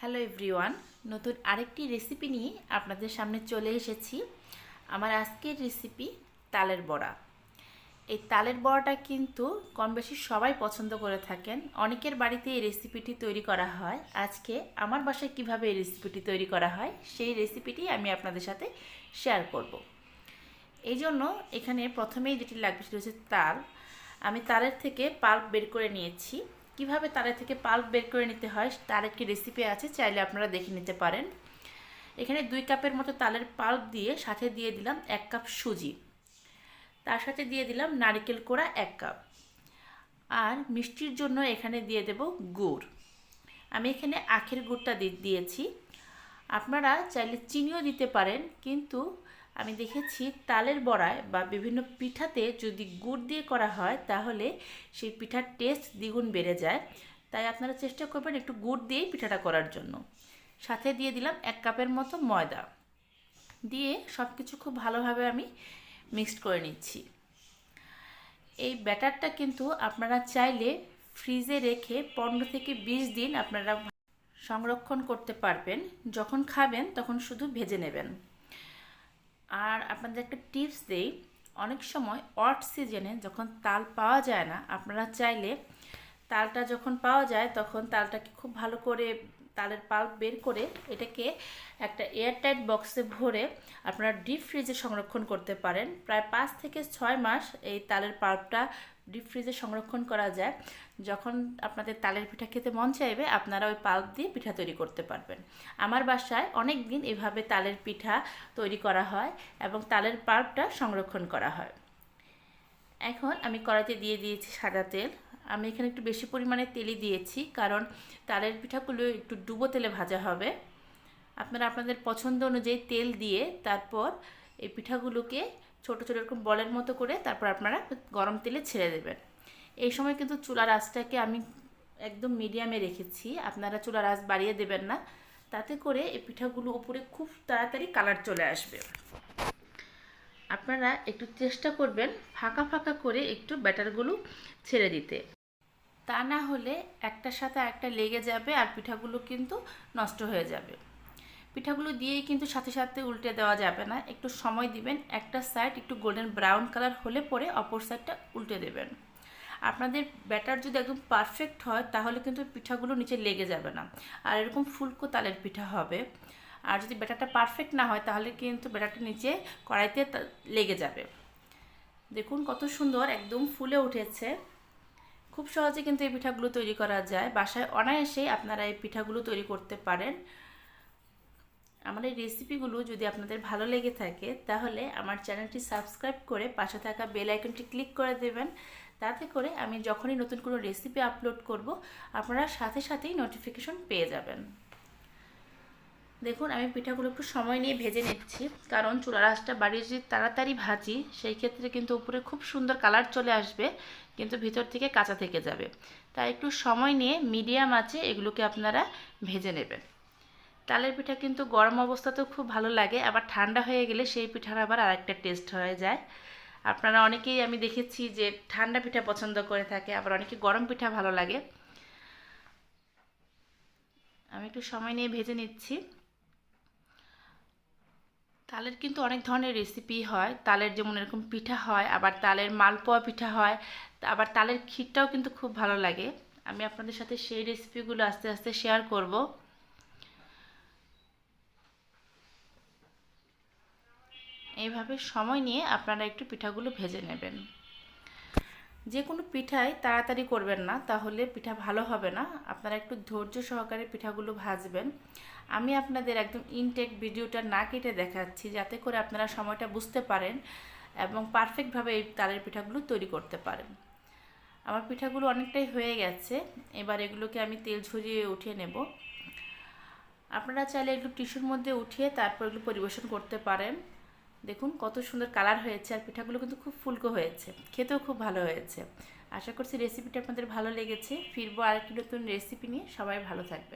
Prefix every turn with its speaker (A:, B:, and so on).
A: Hello everyone, নতুন আরেকটি recipe নিয়ে আপনাদের সামনে চলে এসেছি। আমার আজকের রেসিপি তালের বড়া। এই তালের বড়াটা কিন্তু কম বেশি সবাই পছন্দ করে থাকেন, অনেকের বাড়িতে এই রেসিপিটি তৈরি করা হয়। আজকে আমার বাসায় কিভাবে এই রেসিপিটি তৈরি করা হয় সেই রেসিপিটি আমি আপনাদের সাথে শেয়ার করব। এই জন্য এখানে প্রথমেই যেটি লাগবে সেটা হচ্ছে তাল। আমি তালের থেকে পাল্প বের করে নিয়েছি। কিভাবে তালের থেকে পাল্প বের করে নিতে হয় তার একটি রেসিপি আছে, চাইলে আপনারা দেখে নিতে পারেন। এখানে 2 কাপের মতো তালের পাল্প দিয়ে সাথে দিয়ে দিলাম 1 কাপ সুজি, তার সাথে দিয়ে দিলাম নারকেল কোড়া 1 কাপ, আর মিষ্টির জন্য এখানে দিয়ে দেব গুড়। আমি এখানে আখের গুড়টা দিয়েছি, আপনারা চাইলে চিনিও দিতে পারেন, কিন্তু আমি দেখেছি তালের বড়ায় বা বিভিন্ন পিঠাতে যদি গুড় দিয়ে করা হয় তাহলে সেই পিঠার টেস্ট দ্বিগুণ বেড়ে যায়। তাই আপনারা চেষ্টা করবেন একটু গুড় দিয়েই পিঠাটা করার জন্য। সাথে দিয়ে দিলাম 1 কাপের মতো ময়দা, দিয়ে সব কিছু খুব ভালোভাবে আমি মিক্সড করে নিচ্ছি। এই ব্যাটারটা কিন্তু আপনারা চাইলে ফ্রিজে রেখে 15 থেকে 20 দিন আপনারা সংরক্ষণ করতে পারবেন। যখন খাবেন তখন শুধু ভেজে নেবেন। আর আপনাদের একটা টিপস দেই, অনেক সময় অড সিজনে যখন তাল পাওয়া যায় না, আপনারা চাইলে তালটা যখন পাওয়া যায় তখন তালটাকে খুব ভালো করে তালের পাল্প বের করে এটাকে একটা এয়ারটাইট বক্সে ভরে আপনারা ডিপ ফ্রিজে সংরক্ষণ করতে পারেন। প্রায় 5 থেকে 6 মাস এই তালের পাল্পটা ডিপ ফ্রিজে সংরক্ষণ করা যায়। যখন আপনাদের তালের পিঠা খেতে মন চাইবে আপনারা ওই পাল্প দিয়ে পিঠা তৈরি করতে পারবেন। আমার বাসায় অনেক দিন এভাবে তালের পিঠা তৈরি করা হয় এবং তালের পাল্পটা সংরক্ষণ করা হয়। এখন আমি কড়াইতে দিয়ে দিয়েছি সাদা তেল। আমি এখানে একটু বেশি পরিমাণে তেলই দিয়েছি, কারণ তালের পিঠাগুলো একটু ডুবো তেলে ভাজা হবে। আপনারা আপনাদের পছন্দ অনুযায়ী তেল দিয়ে তারপর এই পিঠাগুলোকে ছোট ছোট এরকম বলের মতো করে তারপর আপনারা গরম তেলে ছেড়ে দেবেন। এই সময় কিন্তু চুলার আঁচটাকে আমি একদম মিডিয়ামে রেখেছি, আপনারা চুলার আঁচ বাড়িয়ে দেবেন না, তাতে করে এই পিঠাগুলো উপরে খুব তাড়াতাড়ি কালার চলে আসবে। আপনারা একটু চেষ্টা করবেন ফাঁকা ফাঁকা করে একটু ব্যাটারগুলো ছেড়ে দিতে, তা না হলে একটার সাথে একটা লেগে যাবে আর পিঠাগুলো কিন্তু নষ্ট হয়ে যাবে। পিঠাগুলো দিয়েই কিন্তু সাথে সাথে উল্টে দেওয়া যাবে না, একটু সময় দিবেন। একটা সাইড একটু গোল্ডেন ব্রাউন কালার হলে পরে অপর সাইডটা উল্টে দেবেন। আপনাদের ব্যাটার যদি একদম পারফেক্ট হয় তাহলে কিন্তু পিঠাগুলো নিচে লেগে যাবে না, আর এরকম ফুলকো তালের পিঠা হবে। আর যদি ব্যাটারটা পারফেক্ট না হয় তাহলে কিন্তু ব্যাটারটা নিচে কড়াইতে লেগে যাবে। দেখুন কত সুন্দর একদম ফুলে উঠেছে। খুব সহজে কিন্তু এই পিঠাগুলো তৈরি করা যায়, বাসায় অনায়াসেই আপনারা এই পিঠাগুলো তৈরি করতে পারেন। আমার এই রেসিপিগুলো যদি আপনাদের ভালো লেগে থাকে তাহলে আমার চ্যানেলটি সাবস্ক্রাইব করে পাশে থাকা বেল আইকনটি ক্লিক করে দেবেন, তাতে করে আমি যখনই নতুন কোনো রেসিপি আপলোড করব আপনারা সাথে সাথেই নোটিফিকেশন পেয়ে যাবেন। দেখুন আমি পিঠাগুলো একটু সময় নিয়ে ভেজে নিচ্ছি, কারণ চুলার আঁচটা বাড়িয়ে যদি তাড়াতাড়ি ভাজি সেই ক্ষেত্রে কিন্তু উপরে খুব সুন্দর কালার চলে আসবে, কিন্তু ভিতর থেকে কাঁচা থেকে যাবে। তাই একটু সময় নিয়ে মিডিয়াম আঁচে এগুলোকে আপনারা ভেজে নেবেন। তালের পিঠা কিন্তু গরম অবস্থাতেও খুব ভালো লাগে, আবার ঠান্ডা হয়ে গেলে সেই পিঠার আবার আরেকটা টেস্ট হয়ে যায়। আপনারা অনেকেই আমি দেখেছি যে ঠান্ডা পিঠা পছন্দ করে থাকে, আবার অনেকে গরম পিঠা ভালো লাগে। আমি একটু সময় নিয়ে ভেজে নিচ্ছি। তালের কিন্তু অনেক ধরনের রেসিপি হয়, তালের যেমন এরকম পিঠা হয়, আবার তালের মালপোয়া পিঠা হয়, আবার তালের ক্ষীরটাও কিন্তু খুব ভালো লাগে। আমি আপনাদের সাথে সেই রেসিপিগুলো আস্তে আস্তে শেয়ার করব। এইভাবে সময় নিয়ে আপনারা একটু পিঠাগুলো ভেজে নেবেন। যে কোনো পিঠাই তাড়াতাড়ি করবেন না, তাহলে পিঠা ভালো হবে না। আপনারা একটু ধৈর্য সহকারে পিঠাগুলো ভাজবেন। আমি আপনাদের একদম ইনটেক ভিডিওটা না কেটে দেখাচ্ছি, যাতে করে আপনারা সময়টা বুঝতে পারেন এবং পারফেক্টভাবে এই তালের পিঠাগুলো তৈরি করতে পারেন। আমার পিঠাগুলো অনেকটাই হয়ে গেছে, এবার এগুলোকে আমি তেল ঝরিয়ে উঠিয়ে নেব। আপনারা চাইলে একটু টিস্যুর মধ্যে উঠিয়ে তারপর এগুলো পরিবেশন করতে পারেন। দেখুন কত সুন্দর কালার হয়েছে, আর পিঠাগুলো কিন্তু খুব ফুলকো হয়েছে, খেতেও খুব ভালো হয়েছে। আশা করছি রেসিপিটা আপনাদের ভালো লেগেছে। ফিরবো আরেকটি নতুন রেসিপি নিয়ে। সবাই ভালো থাকবেন।